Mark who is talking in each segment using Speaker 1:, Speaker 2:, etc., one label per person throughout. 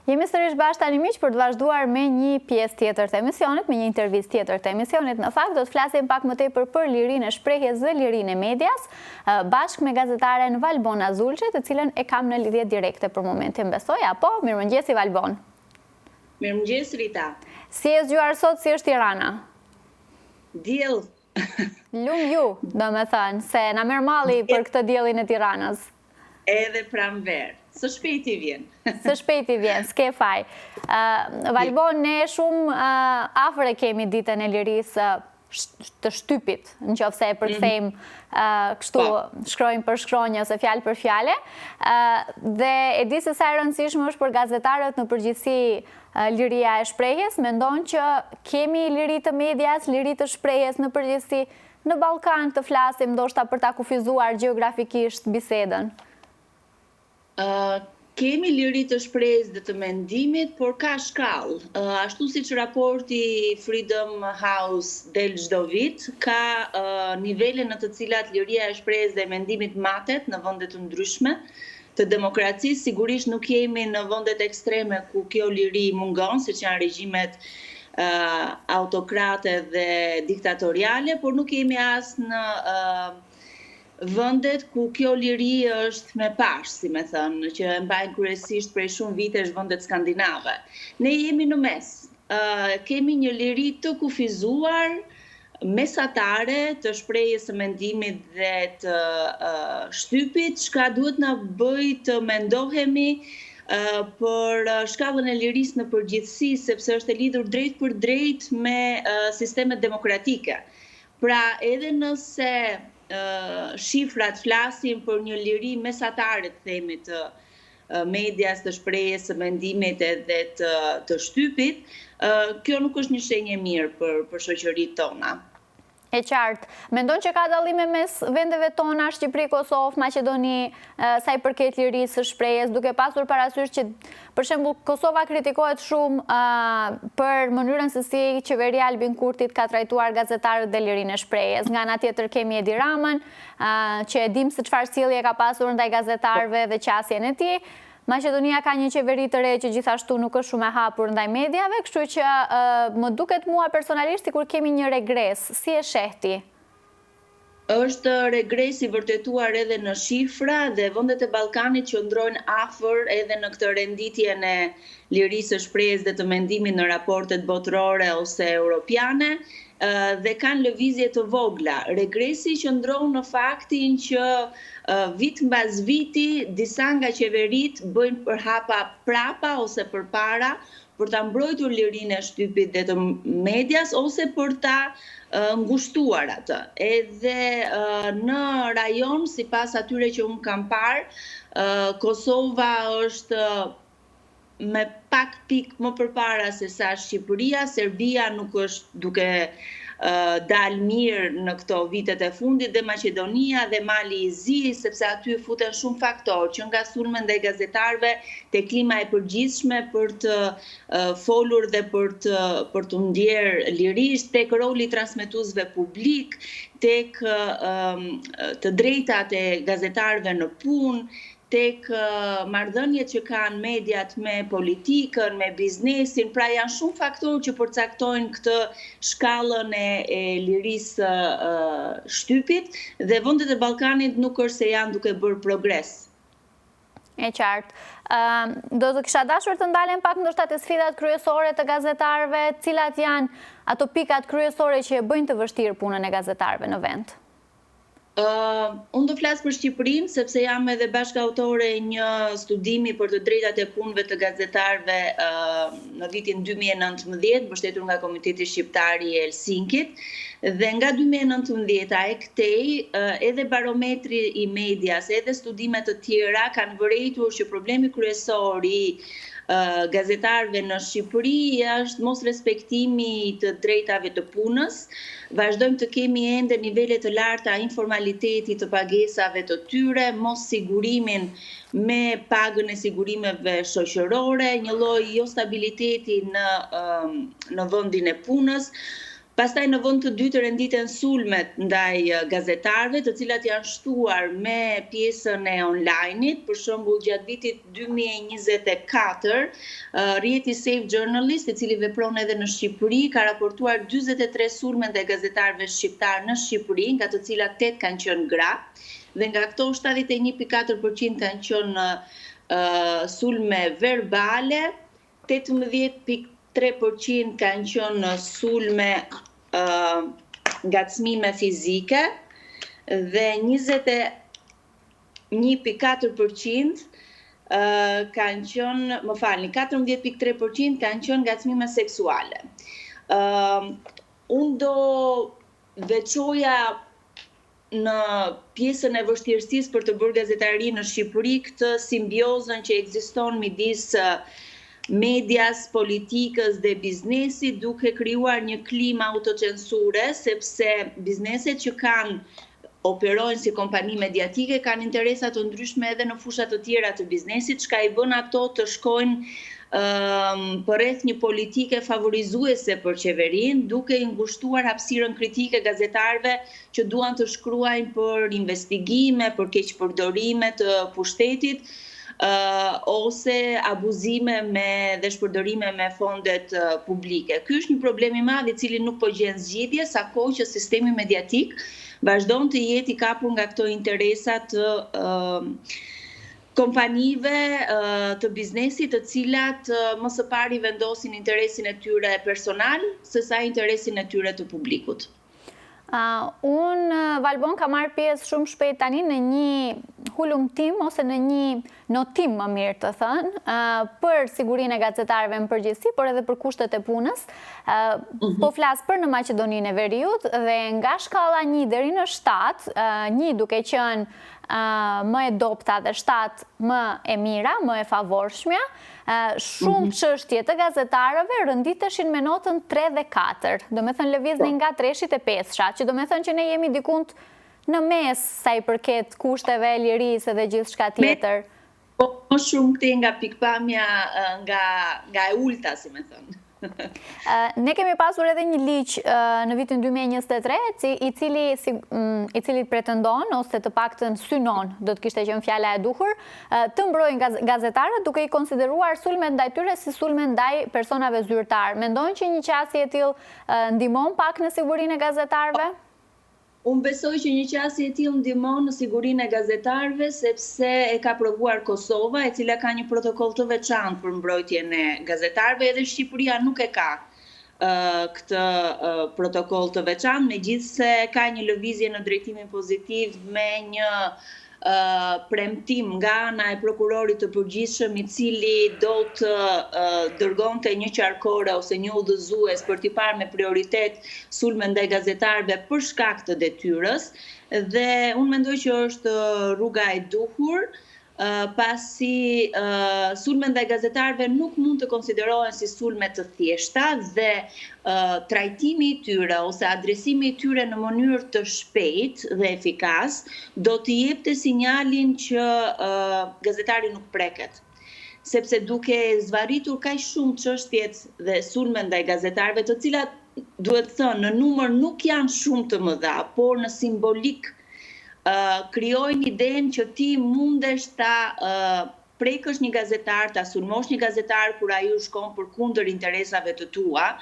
Speaker 1: Jemi sërish bashkë tani miq për të vazhduar me një pjesë tjetër të emisionit, me një intervistë tjetër të emisionit. Në fakt do të flasim pak më tepër për lirinë e shprehjes dhe lirinë e medias, bashkë me gazetaren Valbona Zulçi, të cilën e kam në lidhje direkte për momentin, besoj, apo? Mirëmëngjesi Valbon.
Speaker 2: Mirëmëngjes Rita.
Speaker 1: Si e zgjuar sot, si është Tirana?
Speaker 2: Diell.
Speaker 1: Lum ju, domethënë, se na merr malli për këtë diellin e Tiranës.
Speaker 2: Edhe pranverë. Së shpejti vjen.
Speaker 1: Së shpejti vjen, s'ke faj. Valbon, ne shumë afër e kemi ditën e lirisë të shtypit, në qoftë se e përkthejmë kështu shkrojmë për shkronjë ose fjalë për fjale. Dhe e di se sa e rëndësishme është për gazetarët në përgjithësi liria e shprehjes. Mendon që kemi liri të medias, liri të shprehjes në përgjithësi në Ballkan, të flasim ndoshta për ta kufizuar gjeografikisht bisedën?
Speaker 2: Kemi liri të shprehjes dhe të mendimit, por ka shkallë. Ashtu siç raporti Freedom House del çdo vit, ka nivele në të cilat liria e shprehjes dhe mendimit matet në vende të ndryshme të demokracisë. Sigurisht nuk jemi në vendet ekstreme ku kjo liri mungon, siç janë regjimet autokrate dhe diktatoriale, por nuk jemi as në vendet ku kjo liri është me pash, si me thënë, që e mbajnë kryesisht prej shumë vitesh vendet skandinave. Ne jemi në mes. Kemi një liri të kufizuar, mesatare, të shprehjes së mendimit dhe të shtypit, çka duhet na bëj të mendohemi për shkallën e lirisë në përgjithësi, sepse është e lidhur drejt për drejt me sistemet demokratike. Pra, edhe nëse shifrat flasin për një liri mesatare, të themi, të medias, të shprehjes së mendimit edhe të shtypit, kjo nuk është një shenjë e mirë për shoqëritë tona.
Speaker 1: E qartë. Mendon që ka dallime mes vendeve tona, Shqipëri, Kosovë, Maqedoni, sa i përket lirisë së shprehjes, duke pasur parasysh që, për shembull, Kosova kritikohet shumë për mënyrën se si qeveria Albin Kurtit ka trajtuar gazetarët dhe lirinë e shprehjes. Nga ana tjetër kemi Edi Ramën, që e dim se çfarë sjellje ka pasur ndaj gazetarëve dhe qasjen e tij. Maqedonia ka një qeveri të re që gjithashtu nuk është shumë e hapur ndaj mediave, kështu që më duket mua personalisht sikur kemi një regres. Si e sheh ti?
Speaker 2: Është regres i vërtetuar edhe në shifra dhe vendet e Ballkanit qëndrojnë afër edhe në këtë renditjen e lirisë së shprehjes dhe të mendimit në raportet botërore ose europiane, dhe kanë lëvizje të vogla. Regresi qëndron në faktin që vit mbas viti disa nga qeveritë bëjnë përhapa prapa ose përpara për ta mbrojtur lirinë e shtypit dhe të medias ose për ta ngushtuar atë. Edhe në rajon, sipas atyre që unë kam parë, Kosova është me pak pikë më përpara se sa Shqipëria. Serbia nuk është duke dalë mirë në këto vitet e fundit, dhe Maqedonia dhe Mali i Zi, sepse aty futen shumë faktorë, që nga sulme ndaj gazetarëve, te klima e përgjithshme për të folur dhe për të ndjerë lirisht, tek roli i transmetuesve publik, tek të drejtat e gazetarëve në punë, tek marrëdhëniet që kanë mediat me politikën, me biznesin. Pra janë shumë faktorë që përcaktojnë këtë shkallën e lirisë shtypit, dhe vendet e Ballkanit nuk është se janë duke bërë progres.
Speaker 1: E qartë. Do të kisha dashur të ndalen pak ndoshta te sfidat kryesore të gazetarëve, cilat janë ato pikat kryesore që e bëjnë të vështirë punën e gazetarëve në vend?
Speaker 2: Unë do flas për Shqipërinë, sepse jam edhe bashkëautore një studimi për të drejtat e punëve të gazetarëve në vitin 2019, mbështetur nga Komiteti Shqiptar i Helsinkit, dhe nga 2019 e këtej, edhe barometri i medias, edhe studimet të tjera kanë vërejtur që problemi kryesor i gazetarëve në Shqipëri është mos respektimi të drejtave të punës. Vazhdojmë të kemi ende nivele të larta informalitetit të pagesave të tyre, mos sigurimin me pagën e sigurimeve shoqërore, një lloj jo stabiliteti në vendin e punës. Pastaj në vend të dytë renditen sulmet ndaj gazetarëve, të cilat janë shtuar me pjesën e online-it. Për shembull, gjatë vitit 2024, rrjeti Safe Journalist, i cili vepron edhe në Shqipëri, ka raportuar 43 sulme ndaj gazetarëve shqiptar në Shqipëri, nga të cilat 8 kanë qenë gra, dhe nga këto 71.4% kanë qenë sulme verbale, 18.3% kanë qenë sulme ngacmime fizike dhe 21.4% kanë qenë, 14.3% kanë qenë ngacmime seksuale. Unë do veçoja në pjesën e vështirësisë për të bërë gazetari në Shqipëri këtë simbiozën që ekziston midis medias, politikës dhe biznesit, duke krijuar një klimë autocensure, sepse bizneset që operojnë si kompani mediatike kanë interesa të ndryshme edhe në fusha të tjera të biznesit, çka i bën ato të shkojnë përreth një politike favorizuese për qeverinë, duke i ngushtuar hapësirën kritike gazetarëve që duan të shkruajnë për investigime, për keqpërdorime të pushtetit, ose abuzime dhe shpërdorime me fondet publike. Ky është një problem i madh i cili nuk po gjen zgjidhje, sa kohë që sistemi mediatik vazhdon të jetë i kapur nga këto interesa të kompanive të biznesit, të cilat më së pari vendosin interesin e tyre personal, sesa interesin e tyre të publikut.
Speaker 1: Unë, Valbon, ka marrë pjesë shumë shpejt tani në një hulumtim ose në një notim, më mirë të thënë, për sigurinë e gazetarëve në përgjithësi, por edhe për kushtet e punës. Po flas për në Maqedoninë e Veriut dhe nga shkalla 1 deri në 7, 1 duke qenë më e dopta dhe 7 më e mira, më e favorshmja, shumë çështje të gazetarëve rënditeshin me notën 3 dhe 4. Do me thënë lëviznin nga 3-shit e 5-shat, që do me thënë që ne jemi dikund në mes sa i përket kushteve, lirisë dhe gjithçka tjetër.
Speaker 2: Po shumë këte nga pikpamja nga e ulta, si me thënë.
Speaker 1: Ne kemi pasur edhe një ligj në vitin 2023 i cili pretendon ose të paktën synon, do të kishte qenë fjala e duhur, të mbrojnë gazetarët duke i konsideruar sulmet ndaj tyre si sulme ndaj personave zyrtar. Mendon që një qasje e tillë ndihmon pak në sigurinë e gazetarëve?
Speaker 2: Unë besoj që një qasje e tillë ndihmon në sigurinë e gazetarëve, sepse e ka provuar Kosova, e cila ka një protokoll të veçantë për mbrojtjen e gazetarëve, edhe Shqipëria nuk e ka këtë protokoll të veçantë, megjithse ka një lëvizje në drejtimin pozitiv me një premtim nga ana e prokurorit të përgjithshëm, i cili do të dërgonte një qarkore ose një udhëzues për t'i parë me prioritet sulme ndaj gazetarëve për shkak të detyrës, dhe unë mendoj që është rruga e duhur, pasi sulme ndaj gazetarëve nuk mund të konsiderohen si sulme të thjeshta dhe trajtimi i tyre ose adresimi i tyre në mënyrë të shpejtë dhe efikas do të jepte sinjalin që gazetari nuk preket. Sepse duke zvarritur kaq shumë çështjet dhe sulme ndaj gazetarëve, të cilat duhet thënë në numër nuk janë shumë të mëdha, por në simbolik krijojnë idenë që ti mundesh ta prekësh një gazetar, ta sulmosh një gazetar kur ai u shkon përkundër interesave të tua,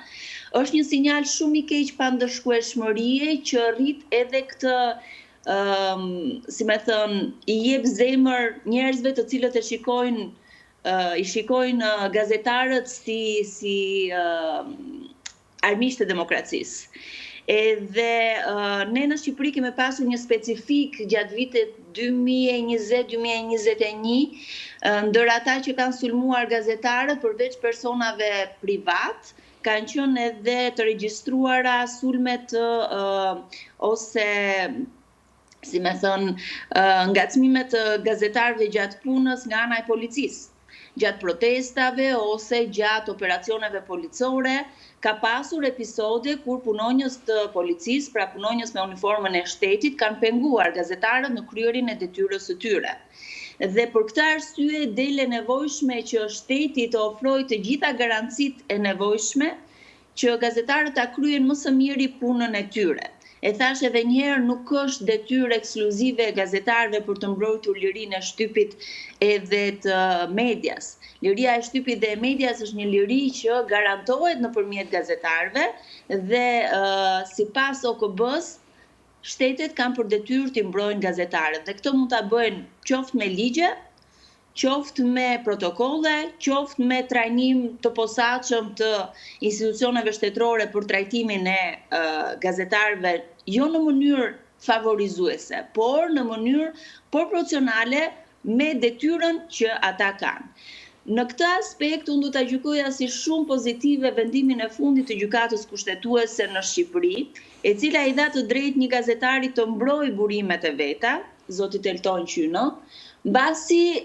Speaker 2: është një sinjal shumë i keq pandëshkueshmërie që rrit edhe këtë, si me thënë, i jep zemër njerëzve të cilët i shikojnë gazetarët si armiqtë të demokracisë. Edhe ne në Shqipëri kemi pasur një specifik gjatë vitit 2020-2021, ndër ata që kanë sulmuar gazetarët përveç personave privat, kanë qenë edhe të regjistruara sulmet ose, si me thënë, ngacmimet të gazetarëve gjatë punës nga ana e policisë, gjatë protestave ose gjatë operacioneve policore. Ka pasur episode kur punonjës të policisë, pra punonjës me uniformën e shtetit, kanë penguar gazetarët në kryerjen e detyrës së tyre. Dhe për këtë arsye del e nevojshme që shteti të ofrojë të gjitha garancitë e nevojshme që gazetarët ta kryen më së miri punën e tyre. E thash edhe njëherë, nuk është detyrë ekskluzive e gazetarëve për të mbrojtur lirinë e shtypit edhe të medias. Liria e shtypit dhe e medias është një liri që garantohet nëpërmjet gazetarëve dhe sipas OKB-s, shtetet kanë për detyrë të mbrojnë gazetarët. Dhe këtë mund ta bëjnë qoftë me ligje, qoftë me protokolle, qoftë me trajnim të posaçëm të institucioneve shtetërore për trajtimin e gazetarëve, jo në mënyrë favorizuese, por në mënyrë proporcionale me detyrën që ata kanë. Në këtë aspekt, unë do ta gjykoja si shumë pozitive vendimin e fundit të gjykatës kushtetuese në Shqipëri, e cila i dha të drejtë një gazetari të mbrojë burimet e veta, zotit Elton Qyno, mbasi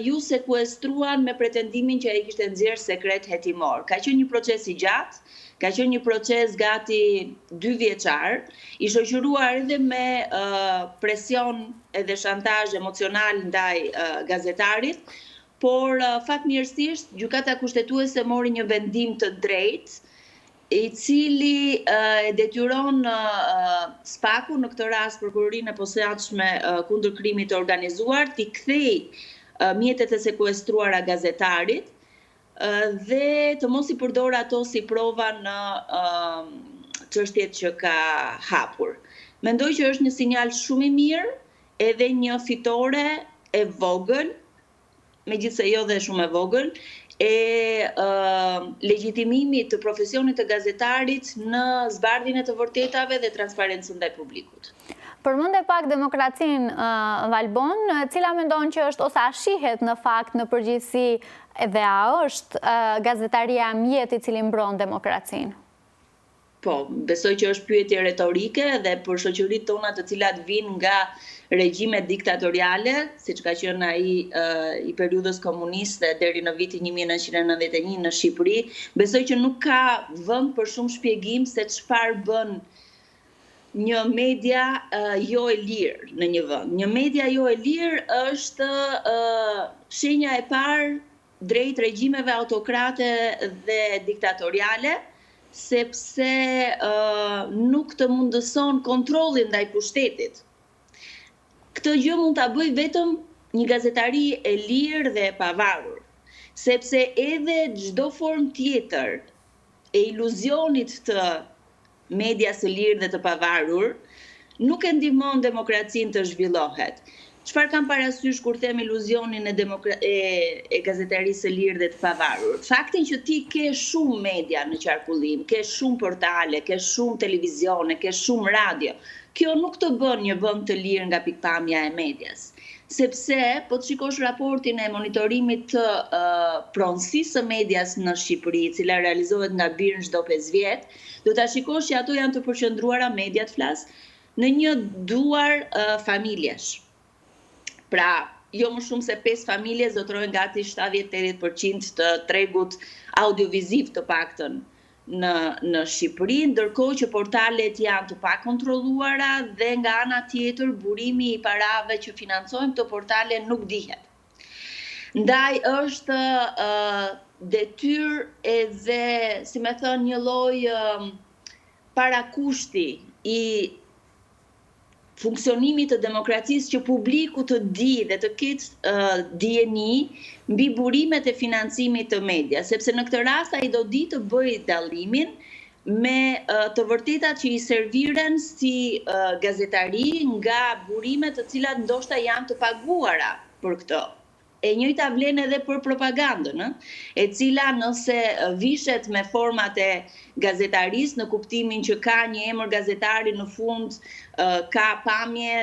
Speaker 2: ju sekuestruan me pretendimin që ai kishte nxjerrë sekret hetimor. Ka qenë një proces i gjatë, ka qenë një proces gati 2 vjeçar, i shoqëruar edhe me presion edhe shantazh emocional ndaj gazetarit, por fatmirësisht gjykata kushtetuese mori një vendim të drejtë, i cili e detyron SPAK-u, në këtë rast prokurorinë e posaçme kundër krimit të organizuar, t'i kthejë mjetet e sekuestruara gazetarit dhe të mos i përdor ato si prova në çështjet që ka hapur. Mendoj që është një sinjal shumë i mirë, edhe një fitore e vogël, megjithse jo dhe shumë e vogël, e legjitimimit të profesionit të gazetarit në zbardhjen e të vërtetave dhe transparencën ndaj publikut.
Speaker 1: Përmende pak demokracinë, Valbon, cila mendon që është ose a shihet në fakt në përgjithësi edhe a është gazetaria mjeti i cili mbron demokracinë?
Speaker 2: Po, besoj që është pyetje retorike dhe për shoqëritë tona të cilat vijnë nga regjimet diktatoriale, siç ka qenë ai i periudhës komuniste deri në vitin 1991 në Shqipëri, besoj që nuk ka vend për shumë shpjegim se çfarë bën një media jo e lirë në një vend. Një media jo e lirë është shenja e parë drejt regjimeve autokrate dhe diktatoriale, sepse nuk të mundëson kontrollin ndaj pushtetit. Këtë gjë mund ta bëj vetëm një gazetari e lirë dhe e pavarur, sepse edhe çdo formë tjetër e iluzionit të medias së lirë dhe të pavarur nuk e ndihmon demokracinë të zhvillohet. Çfarë kam parasysh kur them iluzionin e gazetarisë së lirë dhe të pavarur? Faktin që ti ke shumë media në qarkullim, ke shumë portale, ke shumë televizione, ke shumë radio. Kjo nuk të bën një vend të lirë nga pikpamja e medias. Sepse, po të shikosh raportin e monitorimit të pronësisë së medias në Shqipëri, e cila realizohet nga BIR çdo 5 vjet, do ta shikosh që ato janë të përqendruara mediat flas në një duar familjesh. Pra, jo më shumë se 5 familje zotërojnë gati 70-80% të tregut audioviziv të paktën në Shqipëri, ndërkohë që portalet janë të pakontrolluara dhe nga ana tjetër burimi i parave që financojnë këto portale nuk dihet. Ndaj është detyrë edhe, si me thënë, një lloj parakushti i funksionimit të demokracisë që publiku të di dhe të ketë dijeni mbi burimet e financimit të media, sepse në këtë rast ai do di të bëjë dallimin me të vërtetat që i serviren si gazetari nga burimet të cilat ndoshta janë të paguara për këtë. E njëjta vlen edhe për propagandën, e cila nëse vishet me format e gazetarisë në kuptimin që ka një emër gazetari në fund, ka pamje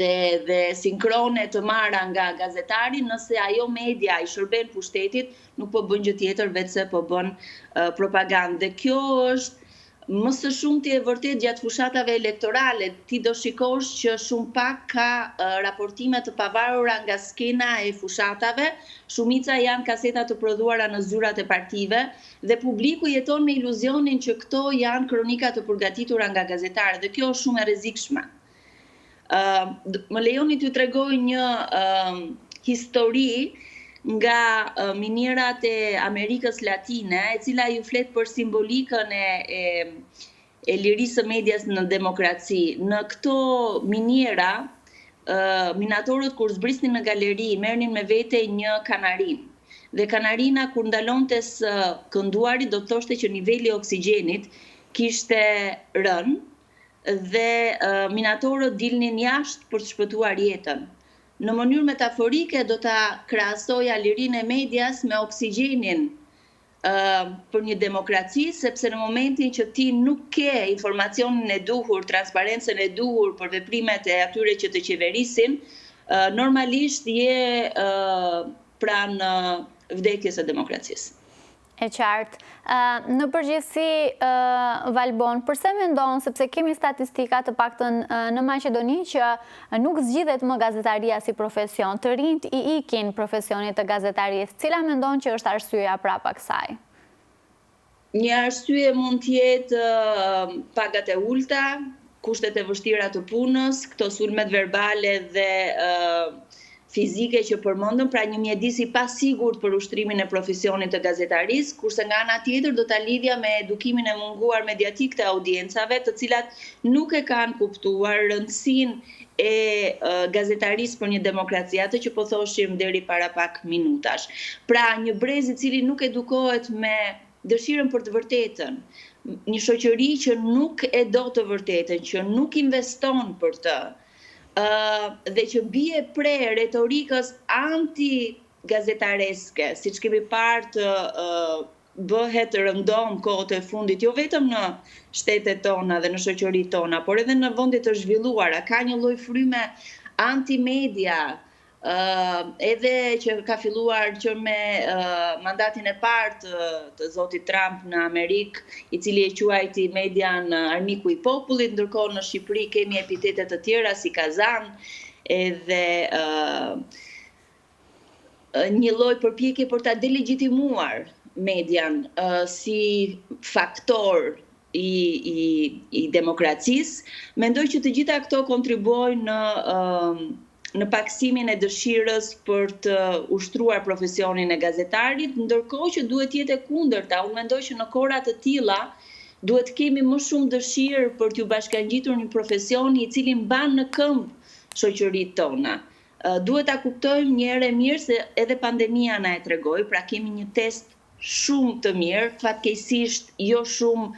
Speaker 2: dhe sinkrone të marra nga gazetari, nëse ajo media i shërben pushtetit, nuk po bën gjë tjetër vetëse po bën propagandë. Dhe kjo është më së shumti e vërtet gjatë fushatave elektorale. Ti do shikosh që shumë pak ka raportime të pavarura nga skena e fushatave, shumica janë kaseta të prodhuara në zyrat e partive dhe publiku jeton me iluzionin që këto janë kronika të përgatitura nga gazetarët dhe kjo është shumë e rrezikshme. Më lejoni t'ju tregoj një histori nga minierat e Amerikës Latine, e cila ju flet për simbolikën e lirisë së medias në demokraci. Në këto miniera, minatorët kur zbrisnin në galeri, merrnin me vete një kanarin. Dhe kanarina kur ndalonte së kënduarit do të thoshte që niveli i oksigjenit kishte rënë dhe minatorët dilnin jashtë për të shpëtuar jetën. Në mënyrë metaforike do ta krahasoja lirinë e medias me oksigjenin për një demokraci, sepse në momentin që ti nuk ke informacionin e duhur, transparencën e duhur për veprimet e atyre që të qeverisin, normalisht je pranë vdekjes së demokracisë.
Speaker 1: E qartë. Në përgjithësi, Valbon, përse mendon, sepse kemi statistika të paktën në Maqedoni që nuk zgjidhet më gazetaria si profesion, të rinjt i ikin profesionit të gazetarisë, cila mendon që është arsyeja prapa kësaj?
Speaker 2: Një arsye mund të jetë pagat e ulta, kushtet e vështira të punës, këto sulmet verbale dhe fizike që përmendëm, pra një mjedis i pasigurt për ushtrimin e profesionit të gazetarisë, kurse nga ana tjetër do ta lidhja me edukimin e munguar mediatik të audiencave, të cilat nuk e kanë kuptuar rëndësinë e gazetarisë për një demokraci, atë që po thoshim deri para pak minutash. Pra një brez i cili nuk edukohet me dëshirën për të vërtetën, një shoqëri që nuk e do të vërtetën, që nuk investon për të, dhe që bie pre retorikës anti-gazetareske, siç kemi parë të bëhet rëndom kohët e fundit, jo vetëm në shtetet tona dhe në shoqëritë tona, por edhe në vende të zhvilluara, ka një lloj fryme anti-media, edhe që ka filluar që me mandatin e parë të zotit Trump në Amerikë, i cili e quajti median armiku i popullit, ndërkohë në Shqipëri kemi epitete të tjera si Kazan, edhe një lloj përpjekje për ta delegitimuar median si faktor i demokracisë. Mendoj që të gjitha këto kontribuojnë në paksimin e dëshirës për të ushtruar profesionin e gazetarit, ndërkohë që duhet jetë e kundërta. Unë mendoj që në kohra të tilla duhet kemi më shumë dëshirë për t'ju bashkangjitur një profesion i cili mban në këmbë shoqëritë tona. Duhet ta kuptojmë një herë mirë se edhe pandemia na e tregoi, pra kemi një test shumë të mirë, fatkeqësisht jo shumë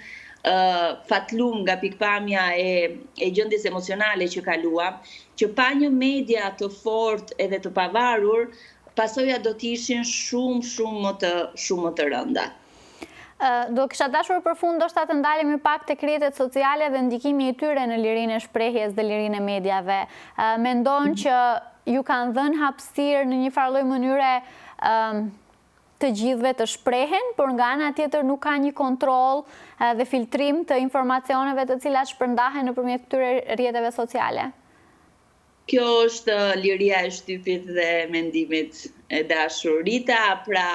Speaker 2: fatlum nga pikpamja e gjendjes emocionale që kaluam, që pa një media të fortë edhe të pavarur, pasojat do të ishin shumë më të rënda.
Speaker 1: Do kisha dashur për fund ndoshta të ndalemi pak tek rrjetet sociale dhe ndikimi i tyre në lirinë e shprehjes dhe lirinë e mediave. Mendon që ju kanë dhënë hapësirë në një farë lloj mënyre të gjithëve të shprehen, por nga ana tjetër nuk ka një kontroll dhe filtrim të informacioneve të cilat shpërndahen nëpërmjet këtyre rrjeteve sociale?
Speaker 2: Kjo është liria e shtypit dhe mendimit e dashur. Rita, pra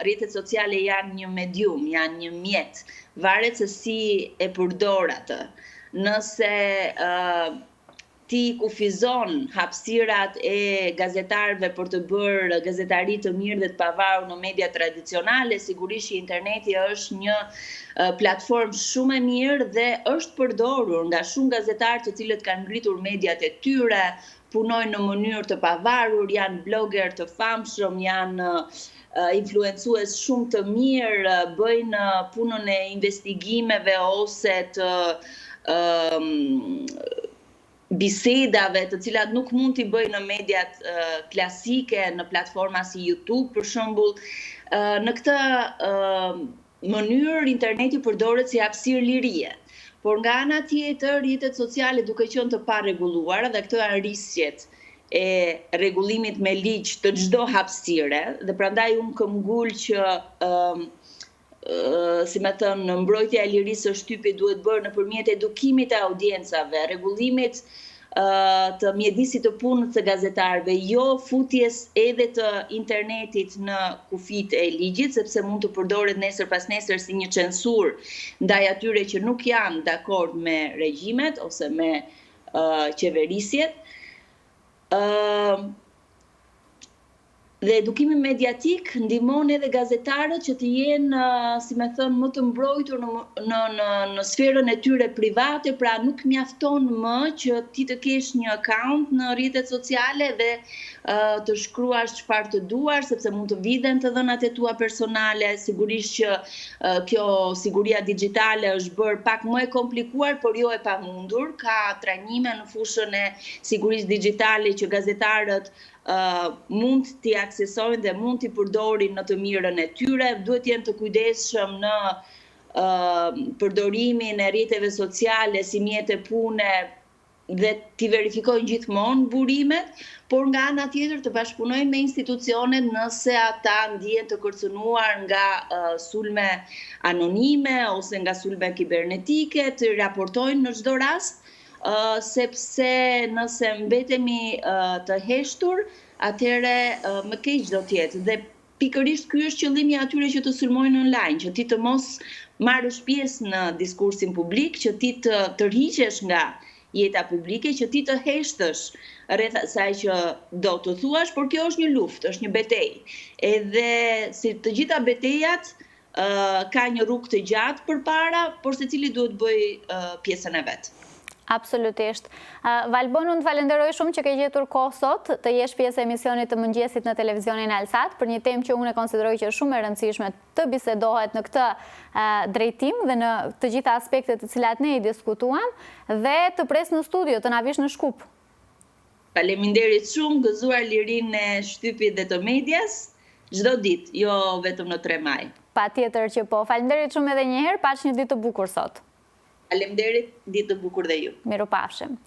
Speaker 2: rrjetet sociale janë një medium, janë një mjet, varet se si e përdor atë. Nëse ti kufizon hapësirat e gazetarëve për të bërë gazetari të mirë dhe të pavarur në media tradicionale, sigurisht që interneti është një platformë shumë e mirë dhe është përdorur nga shumë gazetarë të cilët kanë ngritur mediat e tyre, punojnë në mënyrë të pavarur, janë blogger të famshëm, janë influencues shumë të mirë, bëjnë punën e investigimeve ose të bisedave të cilat nuk mund t'i bëjnë në mediat klasike, në platforma si YouTube, për shembull. Në këtë mënyrë interneti përdoret si hapësirë lirie. Por nga ana tjetër, rrjetet sociale duke qenë të parregulluara dhe këto janë risjet e rregullimit me ligj të çdo hapësire, dhe prandaj unë kam ngul që si më thënë, mbrojtja e lirisë së shtypit duhet bërë nëpërmjet edukimit të audiencave, rregullimit të mjedisit të punës së gazetarëve, jo futjes edhe të internetit në kufit e ligjit, sepse mund të përdoret nesër pas nesër si një censur ndaj atyre që nuk janë dakord me regjimet ose me qeverisjet. Dhe edukimi mediatik ndihmon edhe gazetarët që të jenë, si me thënë, më të mbrojtur në sferën e tyre private, pra nuk mjafton më që ti të kesh një account në rrjetet sociale dhe të shkruash çfarë të duar, sepse mund të viden të dhënat e tua personale. Sigurisht që kjo siguria digjitale është bërë pak më e komplikuar, por jo e pamundur. Ka trajnime në fushën e sigurisë digjitale që gazetarët mund t'i aksesojnë dhe mund t'i përdorin në të mirën e tyre, duhet jenë të kujdesshëm në përdorimin e rrjeteve sociale si mjete pune dhe t'i verifikojnë gjithmonë burimet, por nga ana tjetër të bashkëpunojnë me institucionet nëse ata ndihen të kërcënuar nga sulme anonime ose nga sulme kibernetike, të raportojnë në çdo rast, sepse nëse mbetemi të heshtur, atëherë më keq do të jetë. Dhe pikërisht ky është qëllimi i atyre që të sulmojnë online, që ti të mos marrësh pjesë në diskursin publik, që ti të tërhiqesh nga jeta publike, që ti të heshtësh rreth asaj që do të thuash, por kjo është një luftë, është një betejë. Edhe si të gjitha betejat ka një rrugë të gjatë përpara, por secili duhet bëj pjesën e vet.
Speaker 1: Absolutisht. Valbon, unë të falenderoj shumë që ke gjetur kohë sot të jesh pjesë e emisionit të mëngjesit në televizionin Alsat për një temë që unë e konsideroj që është shumë e rëndësishme të bisedohet në këtë drejtim dhe në të gjitha aspektet të cilat ne i diskutuam dhe të pres në studio, të na vish në Shkup.
Speaker 2: Faleminderit shumë, gëzuar lirinë e shtypit dhe të medias çdo ditë, jo vetëm në 3 maj.
Speaker 1: Patjetër që po. Faleminderit shumë edhe një herë, pash një ditë të bukur sot.
Speaker 2: Faleminderit, ditë të bukur dhe ju.
Speaker 1: Mirupafshim.